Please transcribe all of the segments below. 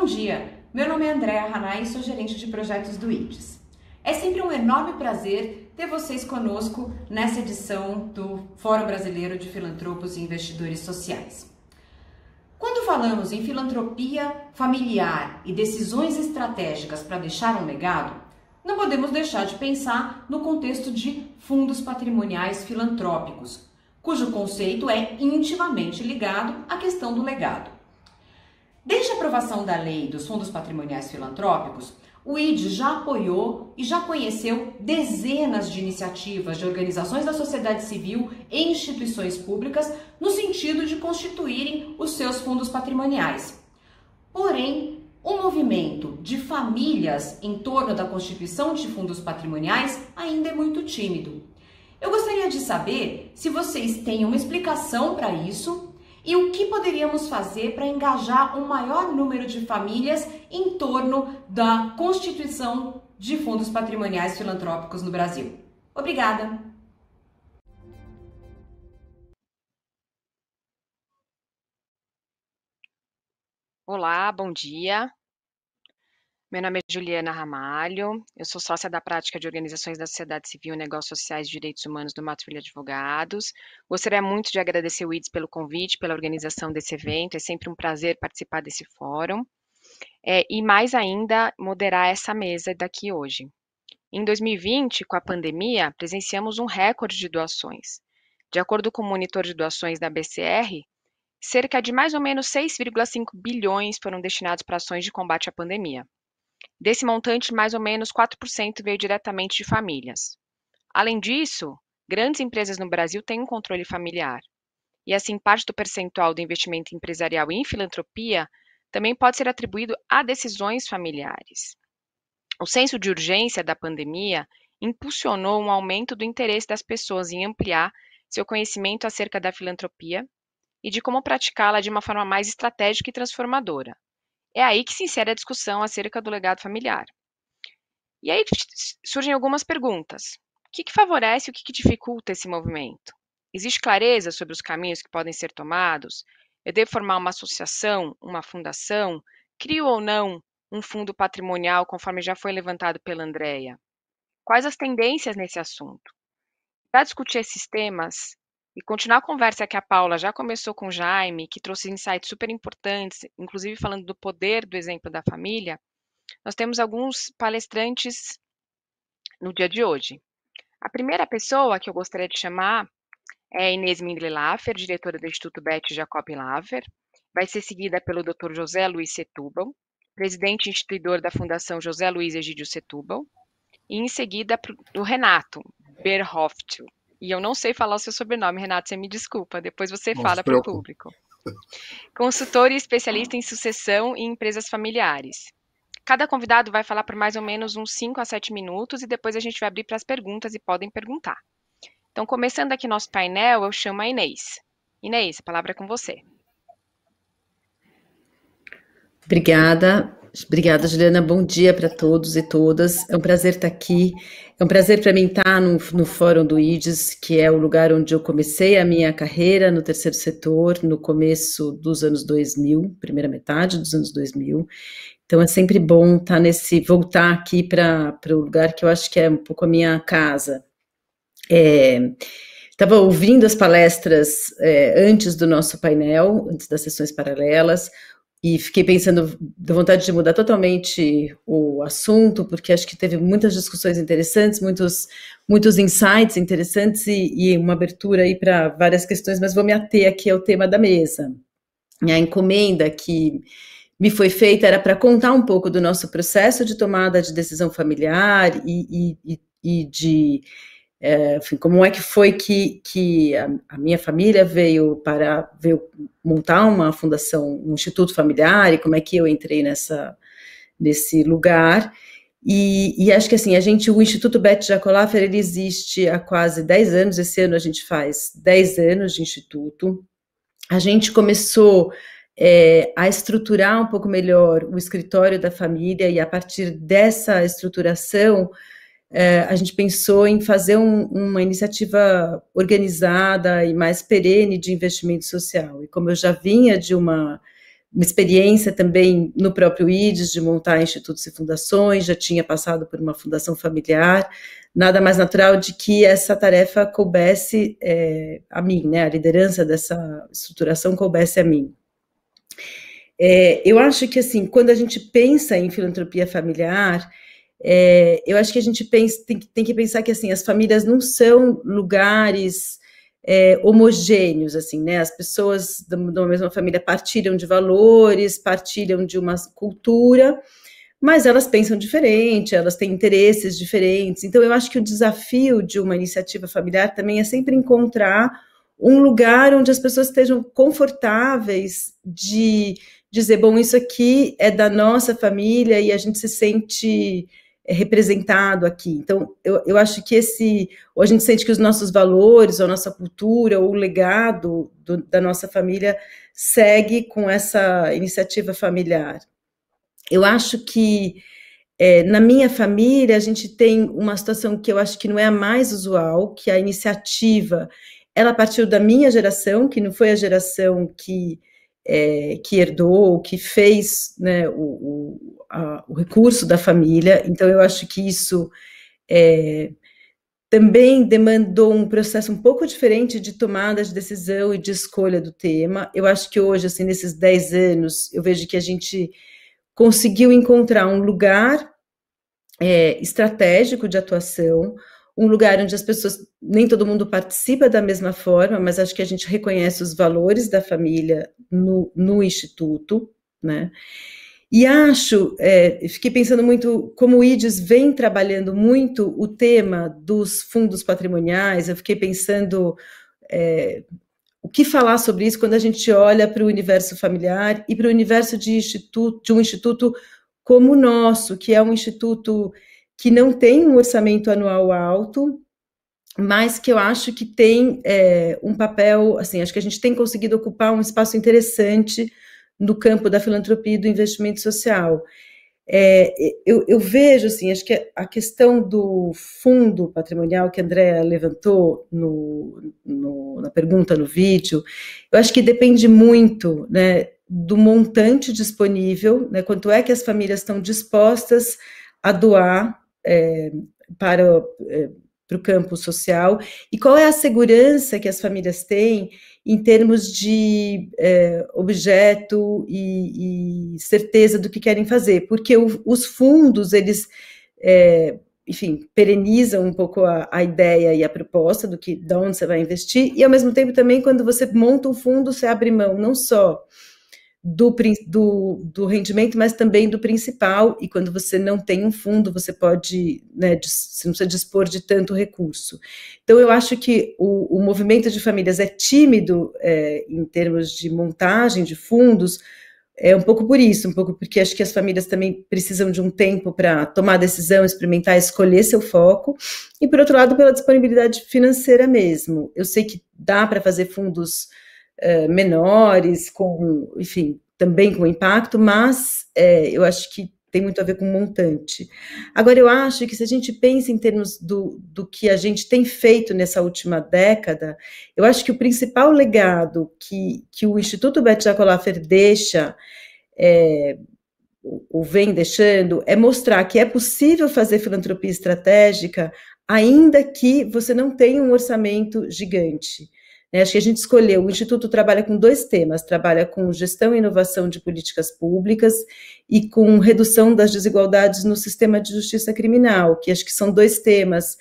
dia, meu nome é Andréa Hanay e sou gerente de projetos do IDES. É sempre um enorme prazer ter vocês conosco nessa edição do Fórum Brasileiro de Filantropos e Investidores Sociais. Quando falamos em filantropia familiar e decisões estratégicas para deixar um legado, não podemos deixar de pensar no contexto de fundos patrimoniais filantrópicos, cujo conceito é intimamente ligado à questão do legado. Desde a aprovação da lei dos fundos patrimoniais filantrópicos, o IDES já apoiou e já conheceu dezenas de iniciativas de organizações da sociedade civil e instituições públicas no sentido de constituírem os seus fundos patrimoniais. Porém, o movimento de famílias em torno da constituição de fundos patrimoniais ainda é muito tímido. Eu gostaria de saber se vocês têm uma explicação para isso e o que poderíamos fazer para engajar um maior número de famílias em torno da constituição de fundos patrimoniais filantrópicos no Brasil. Obrigada! Olá, bom dia. Meu nome é Juliana Ramalho, eu sou sócia da prática de organizações da sociedade civil, negócios sociais e direitos humanos do Mato Filho Advogados. Gostaria muito de agradecer o IDES pelo convite, pela organização desse evento, é sempre um prazer participar desse fórum. E mais ainda, moderar essa mesa daqui hoje. Em 2020, com a pandemia, presenciamos um recorde de doações. De acordo com o monitor de doações da BCR, cerca de mais ou menos 6,5 bilhões foram destinados para ações de combate à pandemia. Desse montante, mais ou menos 4% veio diretamente de famílias. Além disso, grandes empresas no Brasil têm um controle familiar. E assim, parte do percentual do investimento empresarial em filantropia também pode ser atribuído a decisões familiares. O senso de urgência da pandemia impulsionou um aumento do interesse das pessoas em ampliar seu conhecimento acerca da filantropia e de como praticá-la de uma forma mais estratégica e transformadora. É aí que se insere a discussão acerca do legado familiar. E aí surgem algumas perguntas. O que favorece e o que dificulta esse movimento? Existe clareza sobre os caminhos que podem ser tomados? Eu devo formar uma associação, uma fundação? Crio ou não um fundo patrimonial, conforme já foi levantado pela Andréa? Quais as tendências nesse assunto? Para discutir esses temas e continuar a conversa que a Paula já começou com o Jaime, que trouxe insights super importantes, inclusive falando do poder do exemplo da família, nós temos alguns palestrantes no dia de hoje. A primeira pessoa que eu gostaria de chamar é Inês Mindley-Laffer, diretora do Instituto Beth Jacob Laffer. Vai ser seguida pelo Dr. José Luiz Setúbal, presidente e instituidor da Fundação José Luiz Egídio Setúbal, e em seguida do Renato Berhoft. E eu não sei falar o seu sobrenome, Renato, você me desculpa, depois você fala para o público. Consultor e especialista em sucessão e empresas familiares. Cada convidado vai falar por mais ou menos uns 5 a 7 minutos e depois a gente vai abrir para as perguntas e podem perguntar. Então, começando aqui nosso painel, eu chamo a Inês. Inês, a palavra é com você. Obrigada, Juliana. Bom dia para todos e todas. É um prazer estar aqui. É um prazer para mim estar no Fórum do IDES, que é o lugar onde eu comecei a minha carreira no terceiro setor, no começo dos anos 2000, primeira metade dos anos 2000. Então é sempre bom voltar aqui para o lugar que eu acho que é um pouco a minha casa. Estava ouvindo as palestras antes do nosso painel, antes das sessões paralelas, e fiquei pensando, da vontade de mudar totalmente o assunto, porque acho que teve muitas discussões interessantes, muitos insights interessantes e uma abertura aí para várias questões, mas vou me ater aqui ao tema da mesa. A encomenda que me foi feita era para contar um pouco do nosso processo de tomada de decisão familiar e de enfim, como é que foi que a minha família veio montar uma fundação, um instituto familiar, e como é que eu entrei nesse lugar. E acho que assim, o Instituto Beth Jacob Laffer, ele existe há quase 10 anos, esse ano a gente faz 10 anos de instituto. A gente começou a estruturar um pouco melhor o escritório da família, e a partir dessa estruturação, a gente pensou em fazer uma iniciativa organizada e mais perene de investimento social. E como eu já vinha de uma uma experiência também no próprio IDES de montar institutos e fundações, já tinha passado por uma fundação familiar, nada mais natural de que essa tarefa coubesse a mim, né, a liderança dessa estruturação coubesse a mim. Eu acho que, assim, quando a gente pensa em filantropia familiar, eu acho que a gente tem que pensar que, assim, as famílias não são lugares homogêneos, assim, né? As pessoas de uma mesma família partilham de valores, partilham de uma cultura, mas elas pensam diferente, elas têm interesses diferentes. Então, eu acho que o desafio de uma iniciativa familiar também é sempre encontrar um lugar onde as pessoas estejam confortáveis de dizer, bom, isso aqui é da nossa família e a gente se sente representado aqui. Então, eu acho que ou a gente sente que os nossos valores, ou a nossa cultura, ou o legado da nossa família segue com essa iniciativa familiar. Eu acho que na minha família a gente tem uma situação que eu acho que não é a mais usual, que a iniciativa, ela partiu da minha geração, que não foi a geração que herdou, que fez, né, o recurso da família. Então, eu acho que isso também demandou um processo um pouco diferente de tomada de decisão e de escolha do tema. Eu acho que hoje, assim, nesses 10 anos, eu vejo que a gente conseguiu encontrar um lugar estratégico de atuação, um lugar onde as pessoas, nem todo mundo participa da mesma forma, mas acho que a gente reconhece os valores da família no Instituto, né? E fiquei pensando muito, como o IDES vem trabalhando muito o tema dos fundos patrimoniais, eu fiquei pensando o que falar sobre isso quando a gente olha para o universo familiar e para o universo de um instituto como o nosso, que é um instituto que não tem um orçamento anual alto, mas que eu acho que tem um papel, assim, acho que a gente tem conseguido ocupar um espaço interessante no campo da filantropia e do investimento social. Eu vejo, assim, acho que a questão do fundo patrimonial que a Andrea levantou na pergunta no vídeo, eu acho que depende muito, né, do montante disponível, né, quanto é que as famílias estão dispostas a doar para o campo social, e qual é a segurança que as famílias têm em termos de objeto e certeza do que querem fazer, porque os fundos, eles, enfim, perenizam um pouco a ideia e a proposta de onde você vai investir, e ao mesmo tempo também, quando você monta um fundo, você abre mão não só do rendimento, mas também do principal, e quando você não tem um fundo, você pode, né, você não precisa dispor de tanto recurso. Então, eu acho que o movimento de famílias é tímido em termos de montagem de fundos, um pouco por isso, um pouco porque acho que as famílias também precisam de um tempo para tomar decisão, experimentar, escolher seu foco, e por outro lado, pela disponibilidade financeira mesmo. Eu sei que dá para fazer fundos menores, enfim, também com impacto, mas eu acho que tem muito a ver com montante. Agora, eu acho que se a gente pensa em termos do que a gente tem feito nessa última década, eu acho que o principal legado que o Instituto Beth Jacques deixa, ou vem deixando, é mostrar que é possível fazer filantropia estratégica, ainda que você não tenha um orçamento gigante. Acho que a gente escolheu, o Instituto trabalha com 2 temas, trabalha com gestão e inovação de políticas públicas e com redução das desigualdades no sistema de justiça criminal, que acho que são 2 temas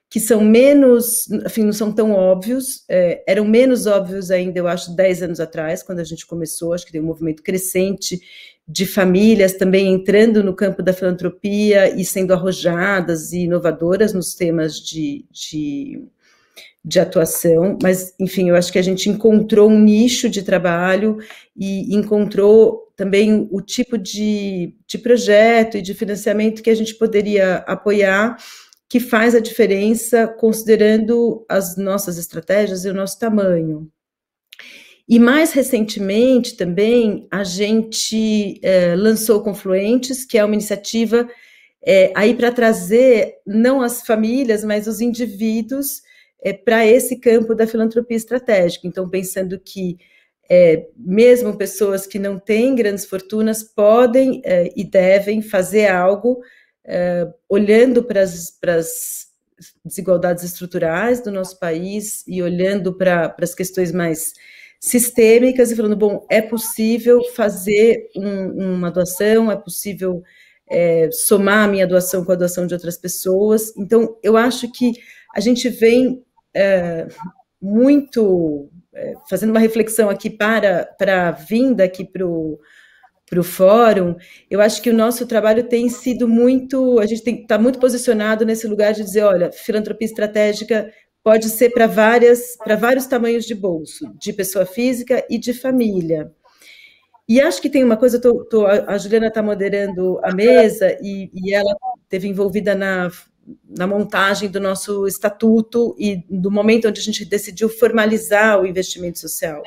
que são menos, enfim, não são tão óbvios, eram menos óbvios ainda, eu acho, 10 anos atrás, quando a gente começou, acho que tem um movimento crescente de famílias também entrando no campo da filantropia e sendo arrojadas e inovadoras nos temas de atuação, mas, enfim, eu acho que a gente encontrou um nicho de trabalho e encontrou também o tipo de projeto e de financiamento que a gente poderia apoiar, que faz a diferença considerando as nossas estratégias e o nosso tamanho. E mais recentemente também a gente lançou Confluentes, que é uma iniciativa aí para trazer não as famílias, mas os indivíduos para esse campo da filantropia estratégica. Então, pensando que mesmo pessoas que não têm grandes fortunas podem e devem fazer algo olhando para as desigualdades estruturais do nosso país e olhando para as questões mais sistêmicas e falando, bom, é possível fazer uma doação, é possível somar a minha doação com a doação de outras pessoas. Então, eu acho que a gente vem muito fazendo uma reflexão aqui para a vinda aqui para o fórum. Eu acho que o nosso trabalho tem sido muito, a gente está muito posicionado nesse lugar de dizer, olha, filantropia estratégica pode ser para vários tamanhos de bolso, de pessoa física e de família. E acho que tem uma coisa, a Juliana está moderando a mesa e ela esteve envolvida na montagem do nosso estatuto e do momento onde a gente decidiu formalizar o investimento social.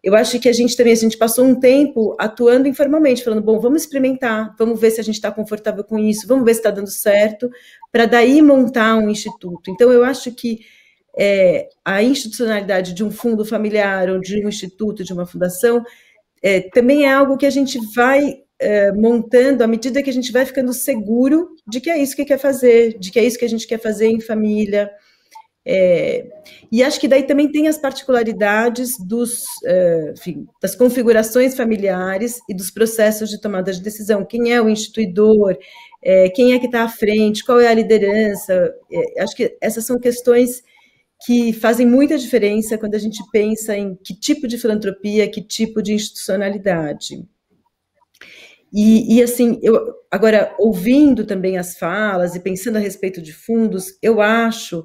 Eu acho que a gente passou um tempo atuando informalmente, falando, bom, vamos experimentar, vamos ver se a gente está confortável com isso, vamos ver se está dando certo, para daí montar um instituto. Então, eu acho que a institucionalidade de um fundo familiar, ou de um instituto, de uma fundação, também é algo que a gente vai montando à medida que a gente vai ficando seguro de que é isso que quer fazer, de que é isso que a gente quer fazer em família. E acho que daí também tem as particularidades das configurações familiares e dos processos de tomada de decisão. Quem é o instituidor? Quem é que está à frente? Qual é a liderança? Acho que essas são questões que fazem muita diferença quando a gente pensa em que tipo de filantropia, que tipo de institucionalidade. E assim, agora, ouvindo também as falas e pensando a respeito de fundos, eu acho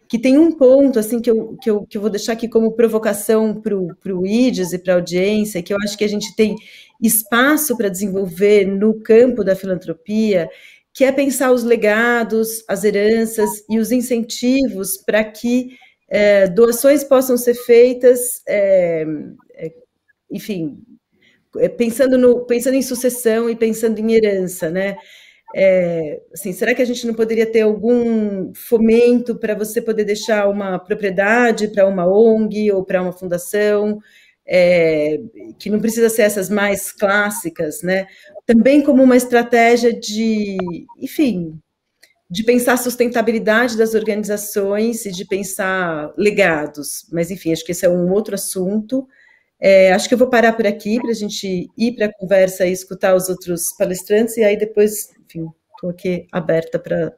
que tem um ponto assim que eu vou deixar aqui como provocação para o IDES e para a audiência, que eu acho que a gente tem espaço para desenvolver no campo da filantropia, que é pensar os legados, as heranças e os incentivos para que doações possam ser feitas, enfim, pensando em sucessão e pensando em herança, né? Assim, será que a gente não poderia ter algum fomento para você poder deixar uma propriedade para uma ONG ou para uma fundação, que não precisa ser essas mais clássicas, né? Também como uma estratégia enfim, de pensar a sustentabilidade das organizações e de pensar legados. Mas, enfim, acho que esse é um outro assunto. Acho que eu vou parar por aqui para a gente ir para a conversa e escutar os outros palestrantes, e aí depois, enfim, estou aqui aberta para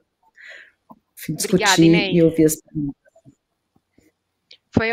discutir. Obrigada, Inês. E ouvir as perguntas. Foi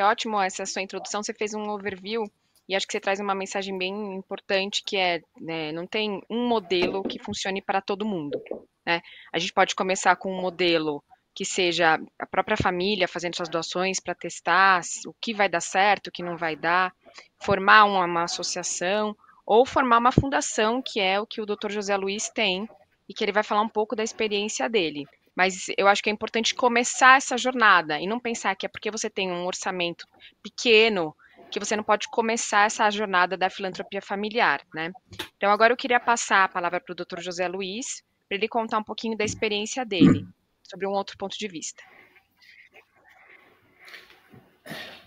ótimo essa sua introdução, você fez um overview e acho que você traz uma mensagem bem importante que né, não tem um modelo que funcione para todo mundo, né? A gente pode começar com um modelo que seja a própria família fazendo suas doações para testar o que vai dar certo, o que não vai dar, formar uma associação ou formar uma fundação, que é o que o Dr. José Luiz tem e que ele vai falar um pouco da experiência dele. Mas eu acho que é importante começar essa jornada e não pensar que é porque você tem um orçamento pequeno que você não pode começar essa jornada da filantropia familiar, né? Então, agora eu queria passar a palavra para o Dr. José Luiz, para ele contar um pouquinho da experiência dele, sobre um outro ponto de vista.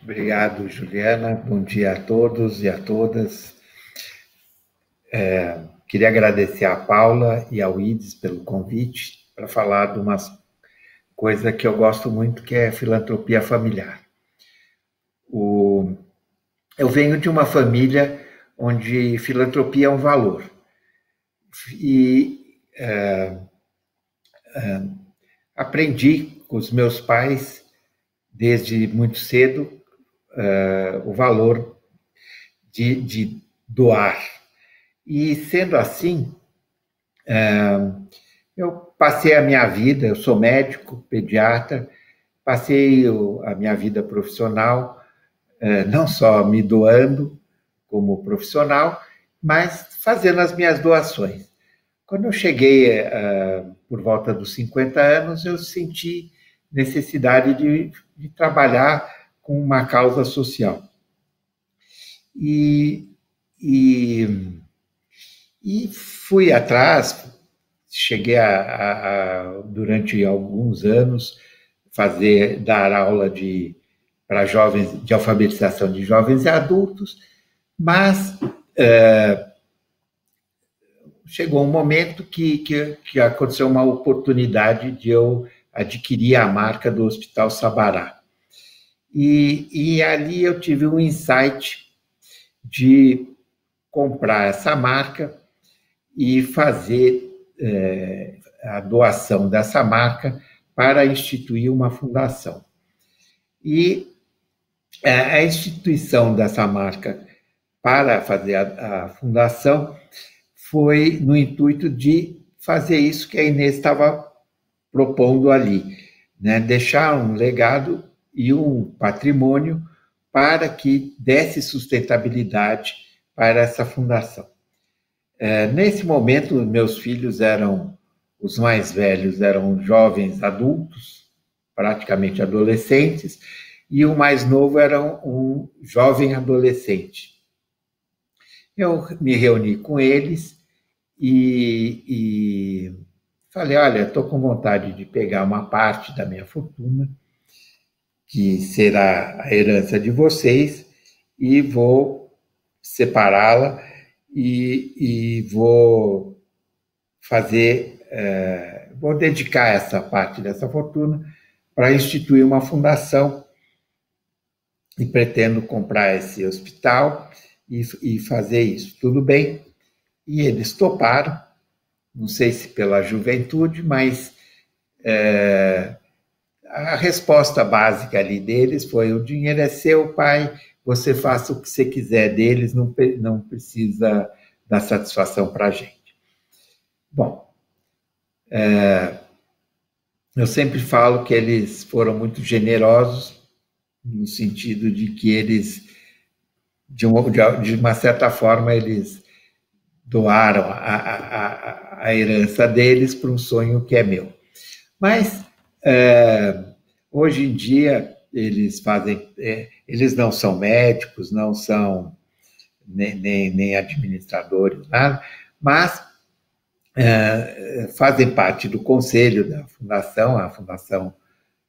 Obrigado, Juliana. Bom dia a todos e a todas. Queria agradecer a Paula e ao IDES pelo convite para falar de uma coisa que eu gosto muito, que é filantropia familiar. Eu venho de uma família onde filantropia é um valor. E aprendi com os meus pais, desde muito cedo, o valor de doar. E, sendo assim, eu passei a minha vida, eu sou médico, pediatra, passei a minha vida profissional não só me doando como profissional, mas fazendo as minhas doações. Quando eu cheguei por volta dos 50 anos, eu senti necessidade de trabalhar com uma causa social. E fui atrás, cheguei durante alguns anos, dar aula de para jovens, de alfabetização de jovens e adultos, mas chegou um momento que aconteceu uma oportunidade de eu adquirir a marca do Hospital Sabará. E ali eu tive um insight de comprar essa marca e fazer a doação dessa marca para instituir uma fundação. E a instituição dessa marca para fazer a fundação foi no intuito de fazer isso que a Inês estava propondo ali, né? Deixar um legado e um patrimônio para que desse sustentabilidade para essa fundação. Nesse momento, meus filhos os mais velhos eram jovens adultos, praticamente adolescentes, e o mais novo era um jovem adolescente. Eu me reuni com eles e falei, olha, estou com vontade de pegar uma parte da minha fortuna, que será a herança de vocês, e vou separá-la e vou vou dedicar essa parte dessa fortuna para instituir uma fundação e pretendo comprar esse hospital e fazer isso. Tudo bem? E eles toparam, não sei se pela juventude, mas a resposta básica ali deles foi: o dinheiro é seu, pai, você faça o que você quiser deles, não precisa dar satisfação para a gente. Bom, eu sempre falo que eles foram muito generosos, no sentido de que eles, de uma certa forma, eles doaram a herança deles para um sonho que é meu. Mas, hoje em dia, eles não são médicos, não são nem administradores, nada, mas fazem parte do conselho da fundação. A fundação,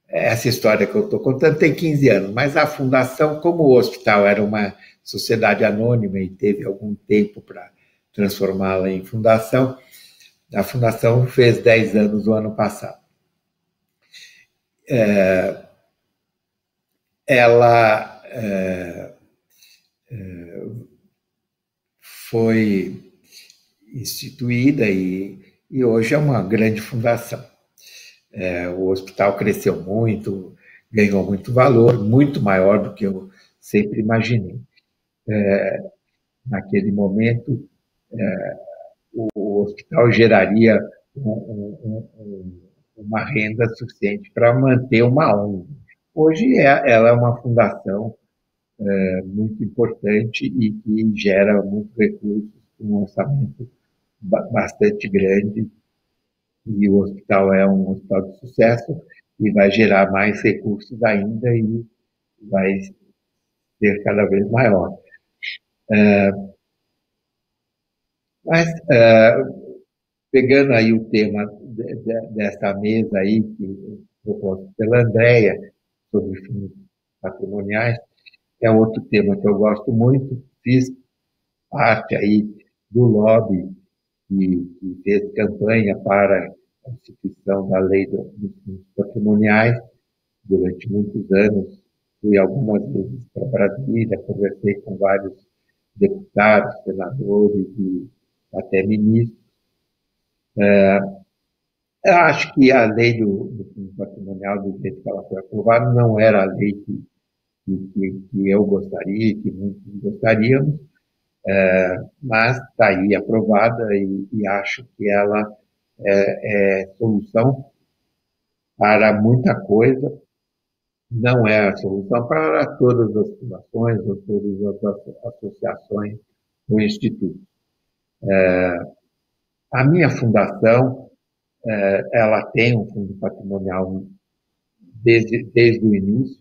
essa história que eu estou contando tem 15 anos, mas a fundação, como o hospital era uma sociedade anônima e teve algum tempo para transformá-la em fundação, a fundação fez 10 anos no ano passado. Ela foi instituída e hoje é uma grande fundação. O hospital cresceu muito, ganhou muito valor, muito maior do que eu sempre imaginei. Naquele momento, o hospital geraria uma renda suficiente para manter uma ONG. Hoje ela é uma fundação muito importante e que gera muitos recursos, um orçamento bastante grande, e o hospital é um hospital de sucesso e vai gerar mais recursos ainda e vai ser cada vez maior. Mas, pegando aí o tema dessa mesa aí, que proposto pela Andréia, sobre fundos patrimoniais, é outro tema que eu gosto muito. Fiz parte aí do lobby que fez campanha para a instituição da lei dos fundos patrimoniais durante muitos anos. Fui algumas vezes para Brasília, conversei com vários deputados, senadores e até ministros. Eu acho que a lei do fundo patrimonial, do jeito que ela foi aprovada, não era a lei que eu gostaria, que muitos gostaríamos, mas está aí aprovada e acho que ela é solução para muita coisa. Não é a solução para todas as fundações ou todas as associações ou institutos. A minha fundação, ela tem um fundo patrimonial desde o início.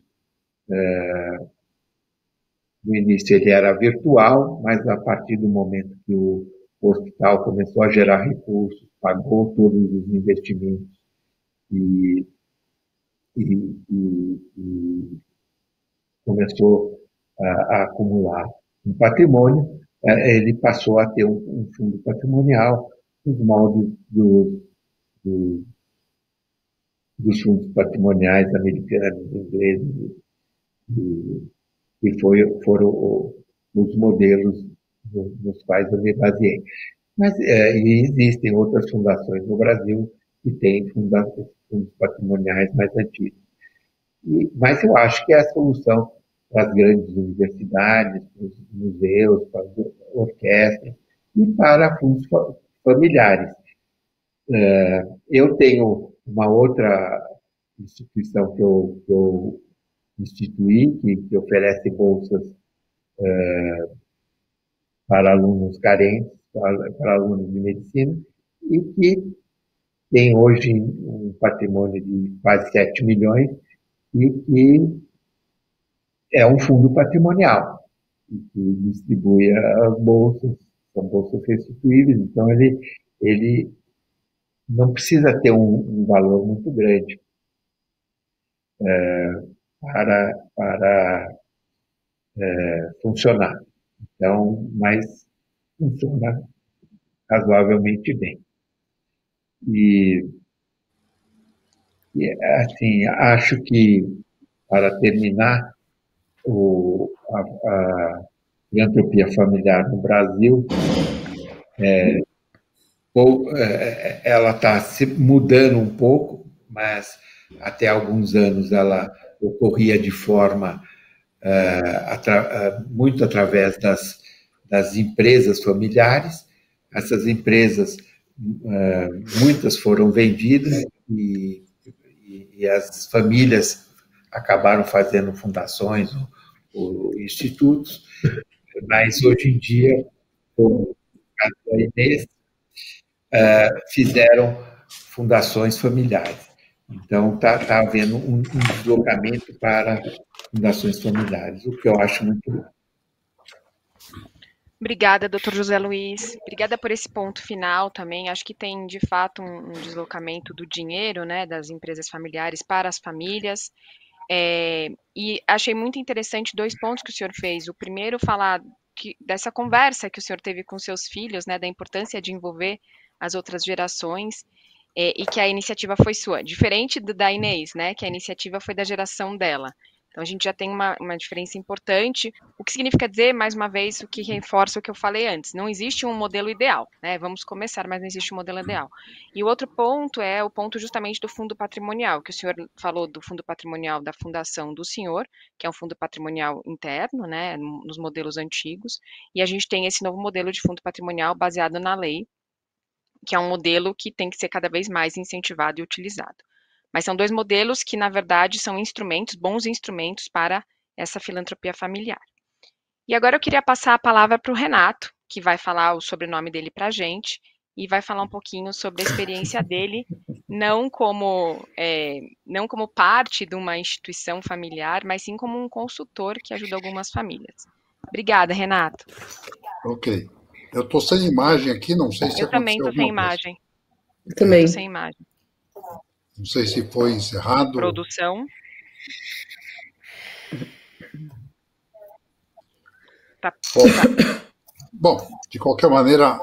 No início ele era virtual, mas a partir do momento que o hospital começou a gerar recursos, pagou todos os investimentos e começou a acumular um patrimônio, ele passou a ter um fundo patrimonial, nos moldes dos fundos patrimoniais americanos, ingleses, que foram os modelos nos quais eu me baseei. Mas e existem outras fundações no Brasil que têm fundos patrimoniais mais antigos. Mas eu acho que é a solução para as grandes universidades, para os museus, para as orquestras e para fundos familiares. Eu tenho uma outra instituição que eu instituí, que oferece bolsas para alunos carentes, para alunos de medicina, e que tem hoje um patrimônio de quase 7 milhões e que é um fundo patrimonial e que distribui as bolsas, são bolsas restituíveis, então ele não precisa ter um valor muito grande para funcionar. Então, mas funciona razoavelmente bem. E assim, acho que, para terminar, a filantropia familiar no Brasil, ela está se mudando um pouco, mas até alguns anos ela ocorria de forma muito através das empresas familiares. Essas empresas, muitas foram vendidas e as famílias acabaram fazendo fundações ou institutos, mas hoje em dia, como o caso da Inês, fizeram fundações familiares. Então, está havendo um deslocamento para fundações familiares, o que eu acho muito bom. Obrigada, doutor José Luiz. Obrigada por esse ponto final também. Acho que tem, de fato, um deslocamento do dinheiro, né, das empresas familiares para as famílias. E achei muito interessante 2 pontos que o senhor fez. O primeiro, falar dessa conversa que o senhor teve com seus filhos, né, da importância de envolver as outras gerações, e que a iniciativa foi sua. Diferente da Inês, né, que a iniciativa foi da geração dela. Então, a gente já tem uma diferença importante, o que significa dizer, mais uma vez, o que reforça o que eu falei antes, não existe um modelo ideal, né? Vamos começar, mas não existe um modelo ideal. E o outro ponto é o ponto justamente do fundo patrimonial, que o senhor falou do fundo patrimonial da fundação do senhor, que é um fundo patrimonial interno, né, nos modelos antigos, e a gente tem esse novo modelo de fundo patrimonial baseado na lei, que é um modelo que tem que ser cada vez mais incentivado e utilizado. Mas são 2 modelos que, na verdade, são instrumentos, bons instrumentos para essa filantropia familiar. E agora eu queria passar a palavra para o Renato, que vai falar o sobrenome dele para a gente e vai falar um pouquinho sobre a experiência dele, não como parte de uma instituição familiar, mas sim como um consultor que ajuda algumas famílias. Obrigada, Renato. Ok. Eu estou sem imagem aqui, não sei se eu também estou sem imagem. Eu também. Estou sem imagem. Não sei se foi encerrado. Produção. Tá. Bom, de qualquer maneira,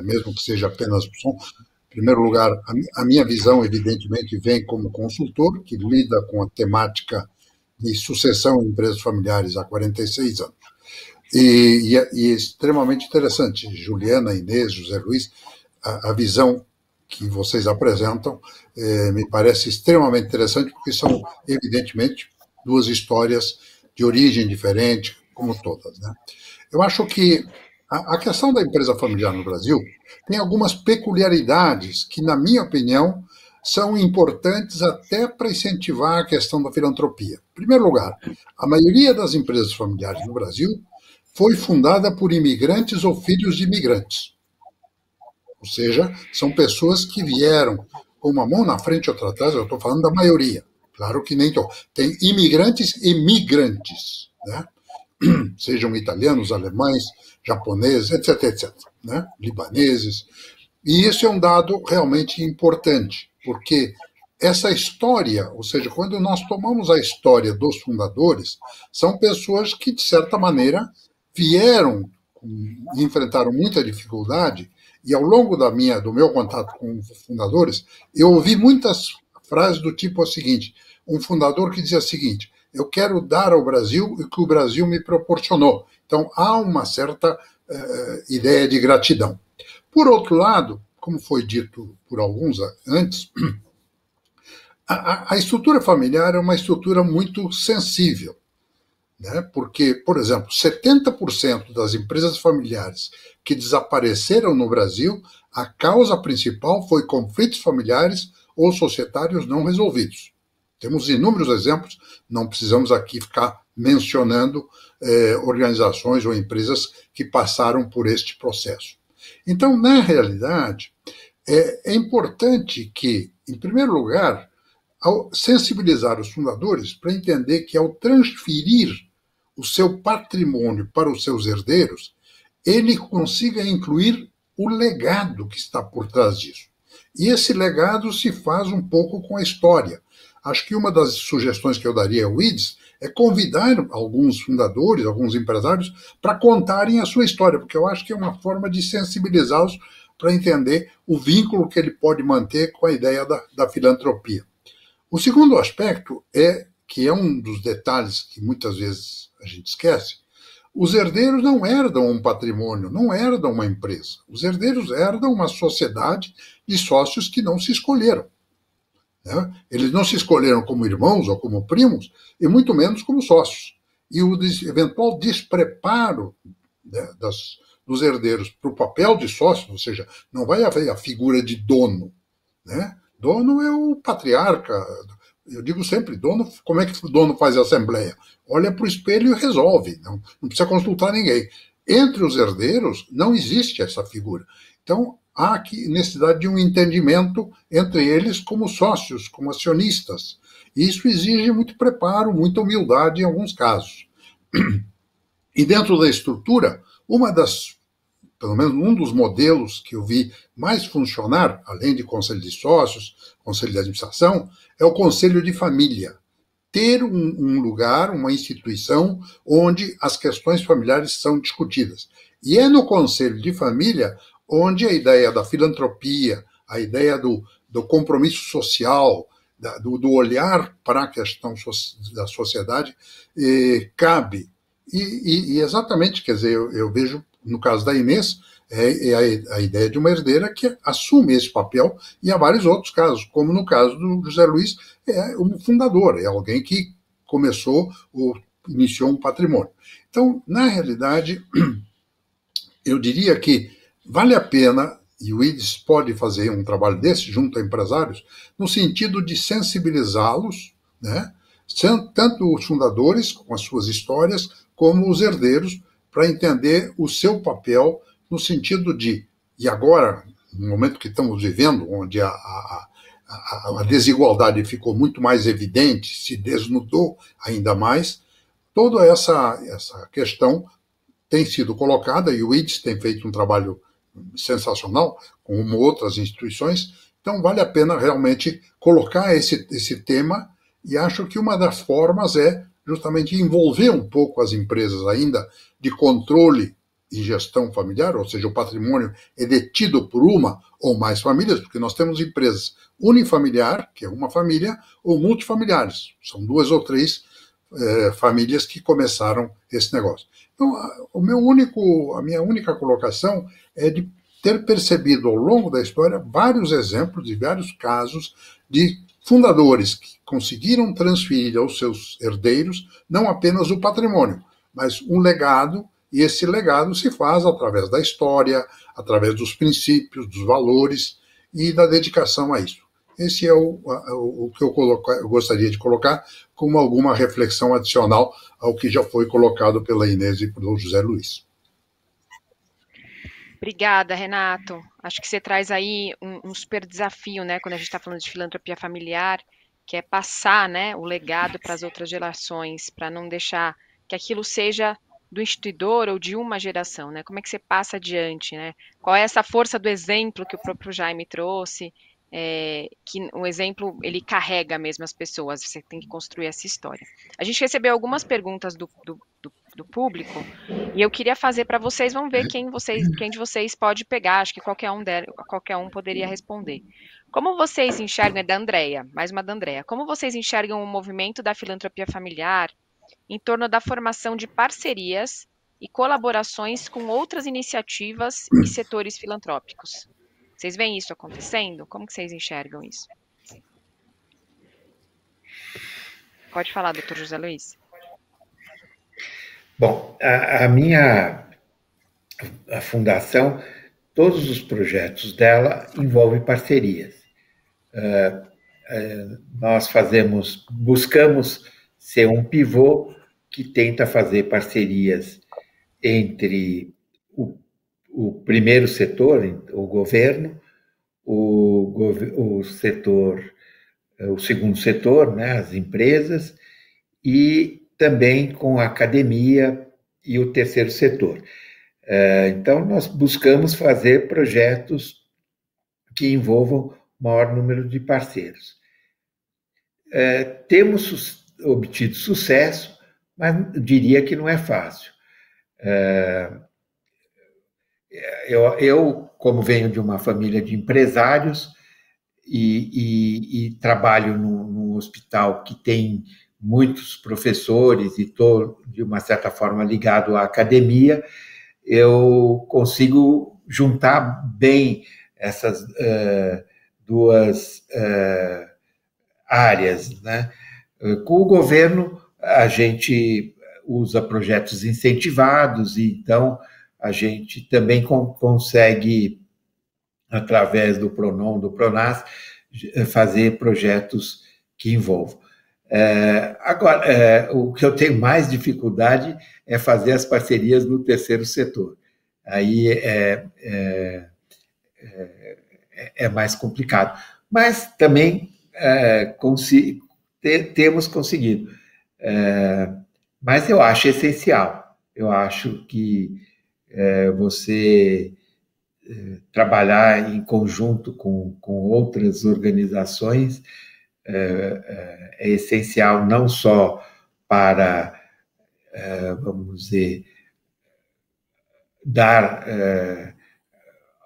mesmo que seja apenas som, em primeiro lugar, a minha visão, evidentemente, vem como consultor, que lida com a temática de sucessão em empresas familiares há 46 anos. E é extremamente interessante, Juliana, Inês, José Luiz, a visão que vocês apresentam me parece extremamente interessante, porque são, evidentemente, 2 histórias de origem diferente, como todas, né? Eu acho que a questão da empresa familiar no Brasil tem algumas peculiaridades que, na minha opinião, são importantes até para incentivar a questão da filantropia. Em primeiro lugar, a maioria das empresas familiares no Brasil foi fundada por imigrantes ou filhos de imigrantes. Ou seja, são pessoas que vieram com uma mão na frente e outra atrás, eu estou falando da maioria. Claro que nem estou. Tem imigrantes e migrantes, né? Sejam italianos, alemães, japoneses, etc., etc., né? Libaneses. E isso é um dado realmente importante, porque essa história, ou seja, quando nós tomamos a história dos fundadores, são pessoas que, de certa maneira, vieram e enfrentaram muita dificuldade, e ao longo do meu contato com fundadores, eu ouvi muitas frases do tipo o seguinte, um fundador que dizia o seguinte, eu quero dar ao Brasil o que o Brasil me proporcionou. Então, há uma certa ideia de gratidão. Por outro lado, como foi dito por alguns antes, a estrutura familiar é uma estrutura muito sensível, né? Porque, por exemplo, 70% das empresas familiares que desapareceram no Brasil, a causa principal foi conflitos familiares ou societários não resolvidos. Temos inúmeros exemplos, não precisamos aqui ficar mencionando organizações ou empresas que passaram por este processo. Então, na realidade, é importante que, em primeiro lugar, ao sensibilizar os fundadores para entender que, ao transferir o seu patrimônio para os seus herdeiros, ele consiga incluir o legado que está por trás disso. E esse legado se faz um pouco com a história. Acho que uma das sugestões que eu daria ao IDES é convidar alguns fundadores, alguns empresários, para contarem a sua história, porque eu acho que é uma forma de sensibilizá-los para entender o vínculo que ele pode manter com a ideia da filantropia. O segundo aspecto que é um dos detalhes que muitas vezes a gente esquece, os herdeiros não herdam um patrimônio, não herdam uma empresa. Os herdeiros herdam uma sociedade de sócios que não se escolheram. Né? Eles não se escolheram como irmãos ou como primos, e muito menos como sócios. E o eventual despreparo, né, dos herdeiros para o papel de sócio, ou seja, não vai haver a figura de dono. Né? Dono é o patriarca. Eu digo sempre, dono, como é que o dono faz a assembleia? Olha para o espelho e resolve, não precisa consultar ninguém. Entre os herdeiros não existe essa figura. Então, há aqui necessidade de um entendimento entre eles como sócios, como acionistas. E isso exige muito preparo, muita humildade em alguns casos. E dentro da estrutura, pelo menos um dos modelos que eu vi mais funcionar, além de conselho de sócios, conselho de administração, é o conselho de família. Ter um lugar, uma instituição, onde as questões familiares são discutidas. E é no conselho de família onde a ideia da filantropia, a ideia do compromisso social, do olhar para a questão da sociedade, cabe. E exatamente, quer dizer, eu vejo, no caso da Inês, a ideia de uma herdeira que assume esse papel, e há vários outros casos, como no caso do José Luiz, é um fundador, é alguém que começou ou iniciou um patrimônio. Então, na realidade, eu diria que vale a pena, e o IDES pode fazer um trabalho desse junto a empresários, no sentido de sensibilizá-los, né? Tanto os fundadores, com as suas histórias, como os herdeiros, para entender o seu papel no sentido de, e agora, no momento que estamos vivendo, onde a desigualdade ficou muito mais evidente, se desnudou ainda mais, toda essa questão tem sido colocada, e o IDES tem feito um trabalho sensacional, como outras instituições, então vale a pena realmente colocar esse tema, e acho que uma das formas é justamente envolver um pouco as empresas ainda de controle e gestão familiar, ou seja, o patrimônio é detido por uma ou mais famílias, porque nós temos empresas unifamiliar, que é uma família, ou multifamiliares, são 2 ou 3 famílias que começaram esse negócio. Então, a minha única colocação é de ter percebido ao longo da história vários exemplos e vários casos de fundadores que conseguiram transferir aos seus herdeiros não apenas o patrimônio, mas um legado, e esse legado se faz através da história, através dos princípios, dos valores e da dedicação a isso. Esse é o que eu gostaria de colocar como alguma reflexão adicional ao que já foi colocado pela Inês e pelo José Luiz. Obrigada, Renato. Acho que você traz aí um super desafio, né, quando a gente está falando de filantropia familiar, que é passar, né, o legado para as outras gerações, para não deixar que aquilo seja do instituidor ou de uma geração, né? Como é que você passa adiante, né? Qual é essa força do exemplo que o próprio Jaime trouxe? que o exemplo, ele carrega mesmo as pessoas, você tem que construir essa história. A gente recebeu algumas perguntas do público, e eu queria fazer para vocês, vamos ver quem de vocês pode pegar, acho que qualquer um poderia responder. Como vocês enxergam, é da Andrea, mais uma da Andrea, como vocês enxergam o movimento da filantropia familiar em torno da formação de parcerias e colaborações com outras iniciativas e setores filantrópicos? Vocês veem isso acontecendo? Como que vocês enxergam isso? Pode falar, doutor José Luiz. Bom, a fundação, todos os projetos dela envolvem parcerias. Nós buscamos ser um pivô que tenta fazer parcerias entre o primeiro setor, o governo, o segundo setor, né, as empresas, e também com a academia e o terceiro setor. Então, nós buscamos fazer projetos que envolvam o maior número de parceiros. Temos obtido sucesso, mas diria que não é fácil. Eu, como venho de uma família de empresários e trabalho num hospital que tem muitos professores e estou, de uma certa forma, ligado à academia, eu consigo juntar bem essas duas áreas, né? Com o governo, a gente usa projetos incentivados, e então a gente também consegue, através do PRONON, do PRONAS, fazer projetos que envolvam. Agora, o que eu tenho mais dificuldade é fazer as parcerias no terceiro setor. Aí é mais complicado. Mas também temos conseguido. Mas eu acho essencial. Eu acho que você trabalhar em conjunto com outras organizações é essencial, não só para, vamos dizer,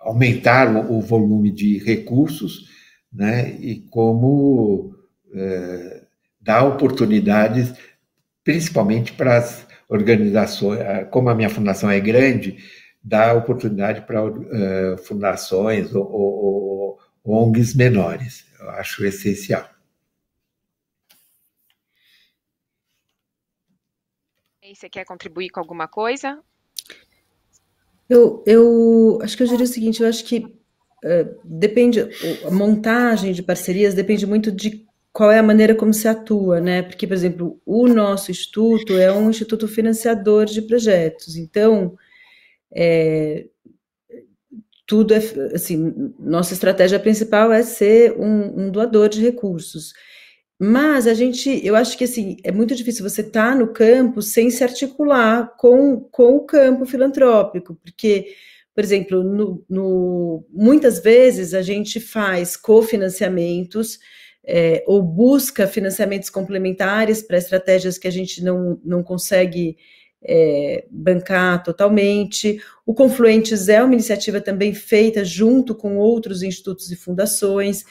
aumentar o volume de recursos, né, e como dar oportunidades, principalmente para as organizações, como a minha fundação é grande, dar oportunidade para fundações ou ONGs menores. Eu acho essencial. E você quer contribuir com alguma coisa? Eu acho que eu diria o seguinte, eu acho que depende, a montagem de parcerias depende muito de qual é a maneira como se atua, né? Porque, por exemplo, o nosso instituto é um instituto financiador de projetos, então tudo assim, nossa estratégia principal é ser um doador de recursos. Mas eu acho que assim, é muito difícil você estar no campo sem se articular com o campo filantrópico, porque, por exemplo, muitas vezes a gente faz cofinanciamentos ou busca financiamentos complementares para estratégias que a gente não consegue bancar totalmente. O Confluentes é uma iniciativa também feita junto com outros institutos e fundações.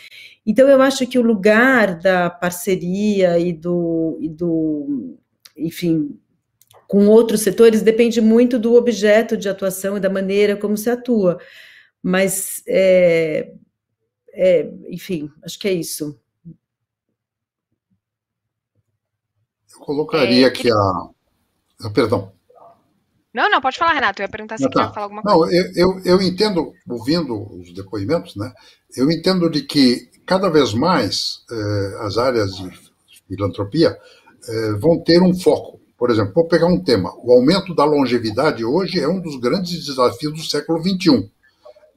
Então, eu acho que o lugar da parceria enfim, com outros setores depende muito do objeto de atuação e da maneira como se atua. Mas, enfim, acho que é isso. Eu colocaria que perdão. Não, pode falar, Renato. Eu ia perguntar se você quer falar alguma coisa. Não, eu entendo, ouvindo os depoimentos, né? Eu entendo de que cada vez mais as áreas de filantropia vão ter um foco. Por exemplo, vou pegar um tema. O aumento da longevidade hoje é um dos grandes desafios do século XXI.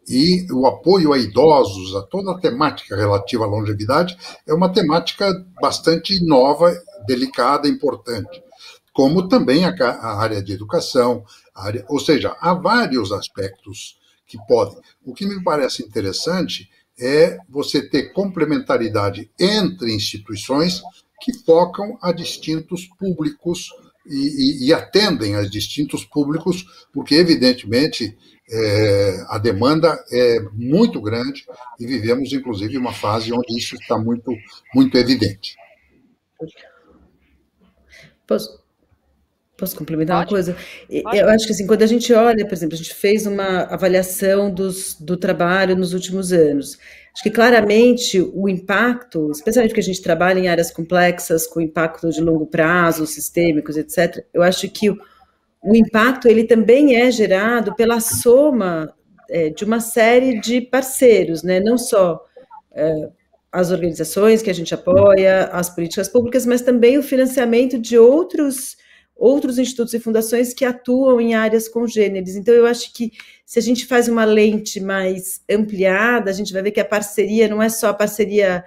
E o apoio a idosos, a toda a temática relativa à longevidade, é uma temática bastante nova, delicada, importante. Como também a área de educação, ou seja, há vários aspectos que podem. O que me parece interessante é você ter complementaridade entre instituições que focam a distintos públicos e atendem a distintos públicos, porque, evidentemente, a demanda é muito grande e vivemos, inclusive, uma fase onde isso está muito, muito evidente. Posso complementar uma coisa? Eu acho que assim, quando a gente olha, por exemplo, a gente fez uma avaliação do trabalho nos últimos anos. Acho que claramente o impacto, especialmente porque a gente trabalha em áreas complexas, com impacto de longo prazo, sistêmicos, etc., eu acho que o impacto ele também é gerado pela soma de uma série de parceiros, né? Não só as organizações que a gente apoia, as políticas públicas, mas também o financiamento de outros institutos e fundações que atuam em áreas congêneres. Então, eu acho que se a gente faz uma lente mais ampliada, a gente vai ver que a parceria não é só a parceria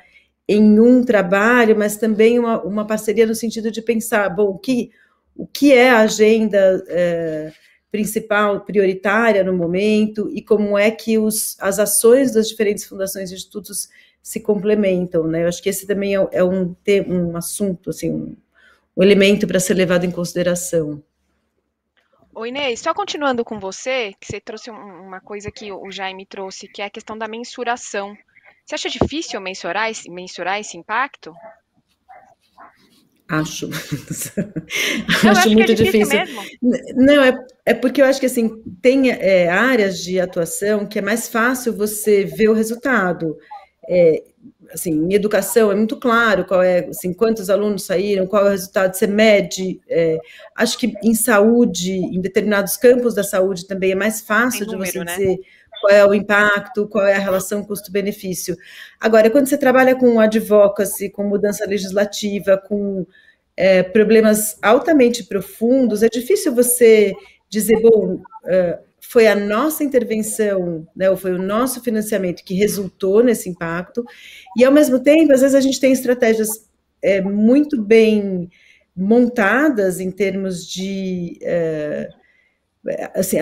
em um trabalho, mas também uma parceria no sentido de pensar, bom, o que é a agenda principal, prioritária no momento, e como é que as ações das diferentes fundações e institutos se complementam, né? Eu acho que esse também é um assunto, assim, um elemento para ser levado em consideração. Oi, Inês, só continuando com você, que você trouxe uma coisa que o Jaime trouxe, que é a questão da mensuração. Você acha difícil mensurar esse impacto? Acho. Não, acho muito difícil. Mesmo. Não, é porque eu acho que assim, tem áreas de atuação que é mais fácil você ver o resultado. Assim, em educação é muito claro qual é, assim, quantos alunos saíram, qual é o resultado, você mede. Acho que em saúde, em determinados campos da saúde também é mais fácil de você dizer qual é o impacto, qual é a relação custo-benefício. Agora, quando você trabalha com advocacy, com mudança legislativa, com problemas altamente profundos, é difícil você dizer, bom, foi a nossa intervenção, né, ou foi o nosso financiamento que resultou nesse impacto, e ao mesmo tempo, às vezes a gente tem estratégias muito bem montadas em termos de, assim,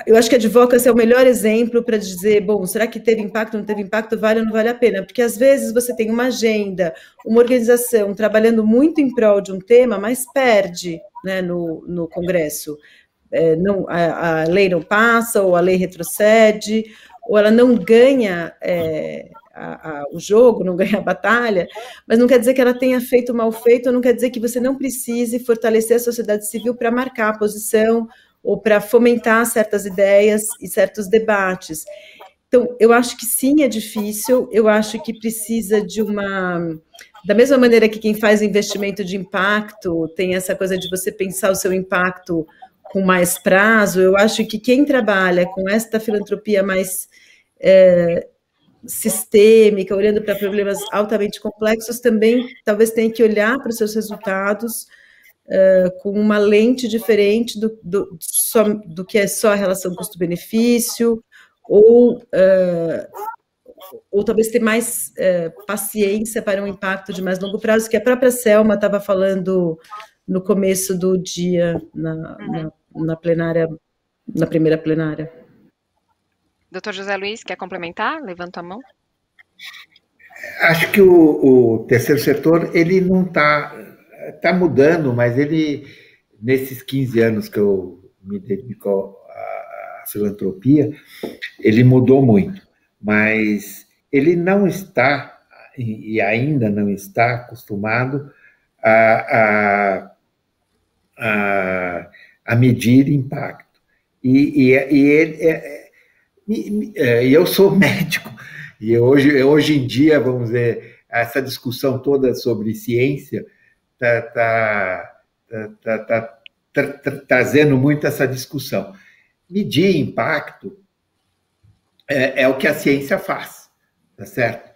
eu acho que a advocacy é o melhor exemplo para dizer, bom, será que teve impacto, não teve impacto, vale ou não vale a pena? Porque às vezes você tem uma agenda, uma organização trabalhando muito em prol de um tema, mas perde, né, no Congresso. A lei não passa, ou a lei retrocede, ou ela não ganha o jogo, não ganha a batalha, mas não quer dizer que ela tenha feito mal feito, ou não quer dizer que você não precise fortalecer a sociedade civil para marcar a posição, ou para fomentar certas ideias e certos debates. Então, eu acho que sim, é difícil, eu acho que precisa de da mesma maneira que quem faz investimento de impacto tem essa coisa de você pensar o seu impacto com mais prazo, eu acho que quem trabalha com esta filantropia mais sistêmica, olhando para problemas altamente complexos, também talvez tenha que olhar para os seus resultados com uma lente diferente do que é só a relação custo-benefício, ou talvez ter mais paciência para um impacto de mais longo prazo, que a própria Selma estava falando no começo do dia, na plenária, na primeira plenária. Doutor José Luiz, quer complementar? Levanta a mão. Acho que o terceiro setor, ele não está mudando, mas ele, nesses 15 anos que eu me dedico à filantropia, ele mudou muito, mas ele não está, e ainda não está acostumado a medir impacto. E eu sou médico, e hoje em dia, vamos dizer, essa discussão toda sobre ciência está trazendo muito essa discussão. Medir impacto é o que a ciência faz, tá certo?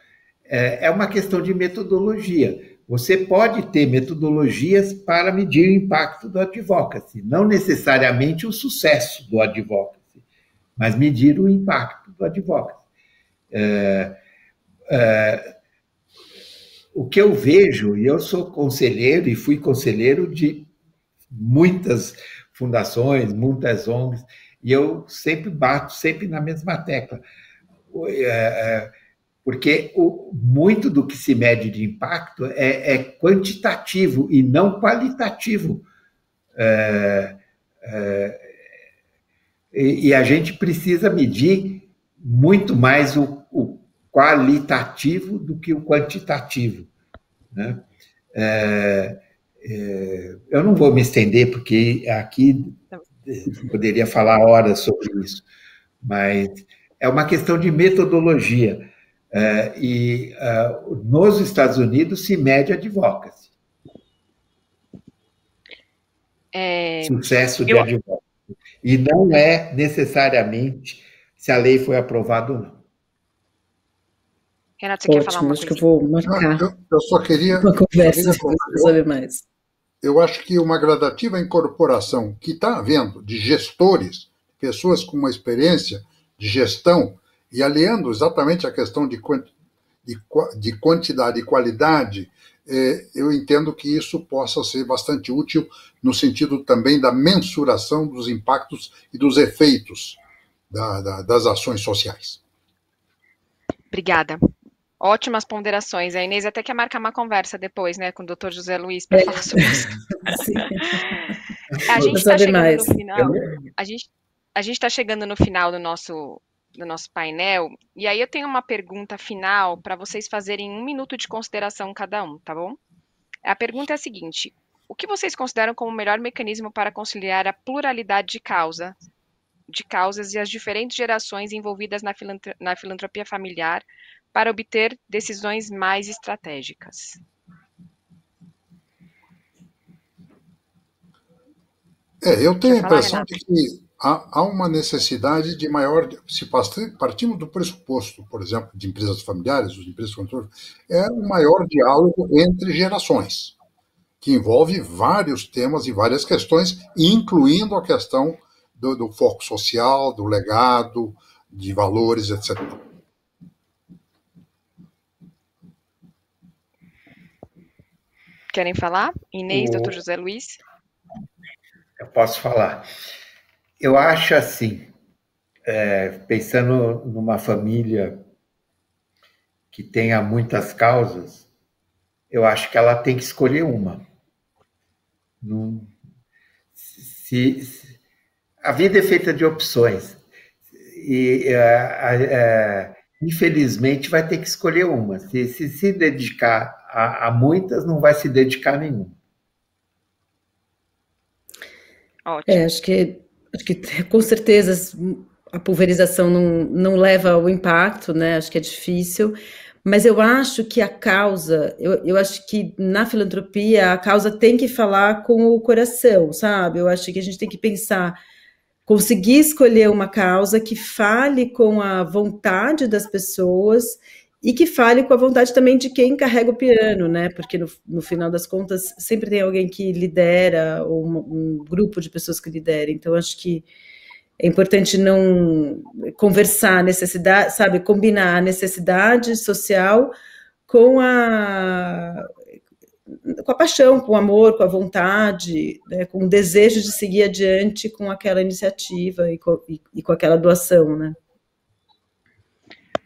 É uma questão de metodologia. Você pode ter metodologias para medir o impacto do advocacy, não necessariamente o sucesso do advocacy, mas medir o impacto do advocacy. O que eu vejo, e eu sou conselheiro e fui conselheiro de muitas fundações, muitas ONGs, e eu sempre bato na mesma tecla. porque muito do que se mede de impacto é quantitativo e não qualitativo. E a gente precisa medir muito mais o qualitativo do que o quantitativo, né? Eu não vou me estender, porque aqui poderia falar horas sobre isso, mas é uma questão de metodologia. E nos Estados Unidos se mede advocacy. Sucesso de advocacy. E não é necessariamente se a lei foi aprovada ou não. Renato, você quer falar uma acho coisa? que eu vou marcar Eu só queria uma conversa para saber mais. Eu acho que uma gradativa incorporação que está havendo de gestores, pessoas com uma experiência de gestão, e aliando exatamente a questão de quantidade e qualidade, eu entendo que isso possa ser bastante útil no sentido também da mensuração dos impactos e dos efeitos das ações sociais. Obrigada. Ótimas ponderações. A Inês até quer marcar uma conversa depois, né, com o Dr. José Luiz para falar sobre isso. A gente está chegando no final. A gente está chegando no final do nosso painel, e aí eu tenho uma pergunta final para vocês fazerem 1 minuto de consideração cada um, tá bom? A pergunta é a seguinte: o que vocês consideram como o melhor mecanismo para conciliar a pluralidade de causas e as diferentes gerações envolvidas na filantropia familiar para obter decisões mais estratégicas? Eu tenho a impressão de que há uma necessidade de maior... Se partimos do pressuposto, por exemplo, de empresas familiares, de empresas de controle, é um maior diálogo entre gerações, que envolve vários temas e várias questões, incluindo a questão do foco social, do legado, de valores, etc. Querem falar? Inês, Dr. José Luiz? Eu posso falar. Eu acho assim, pensando numa família que tenha muitas causas, eu acho que ela tem que escolher uma. A vida é feita de opções. E, infelizmente, vai ter que escolher uma. Se dedicar a muitas, não vai se dedicar a nenhuma. Ótimo. Acho que com certeza a pulverização não leva ao impacto, né? Acho que é difícil, mas eu acho que a causa, eu acho que na filantropia a causa tem que falar com o coração, sabe? Eu acho que a gente tem que pensar, conseguir escolher uma causa que fale com a vontade das pessoas e que fale com a vontade também de quem carrega o piano, né? Porque no final das contas sempre tem alguém que lidera, ou um grupo de pessoas que lidera. Então acho que é importante não conversar a necessidade, sabe, combinar a necessidade social com a paixão, com o amor, com a vontade, né, com o desejo de seguir adiante com aquela iniciativa e com aquela doação, né?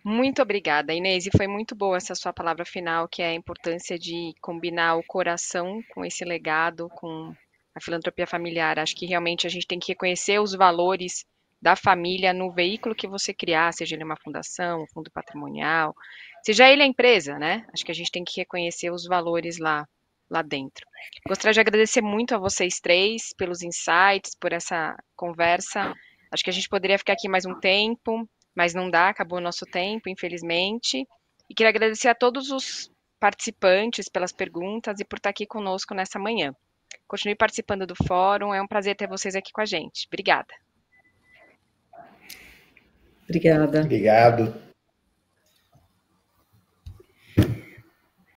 Muito obrigada, Inês, e foi muito boa essa sua palavra final, que é a importância de combinar o coração com esse legado, com a filantropia familiar. Acho que realmente a gente tem que reconhecer os valores da família no veículo que você criar, seja ele uma fundação, um fundo patrimonial, seja ele a empresa, né? Acho que a gente tem que reconhecer os valores lá dentro. Gostaria de agradecer muito a vocês três pelos insights, por essa conversa. Acho que a gente poderia ficar aqui mais um tempo, mas não dá, acabou o nosso tempo, infelizmente. E queria agradecer a todos os participantes pelas perguntas e por estar aqui conosco nessa manhã. Continue participando do fórum, é um prazer ter vocês aqui com a gente. Obrigada. Obrigada. Obrigado.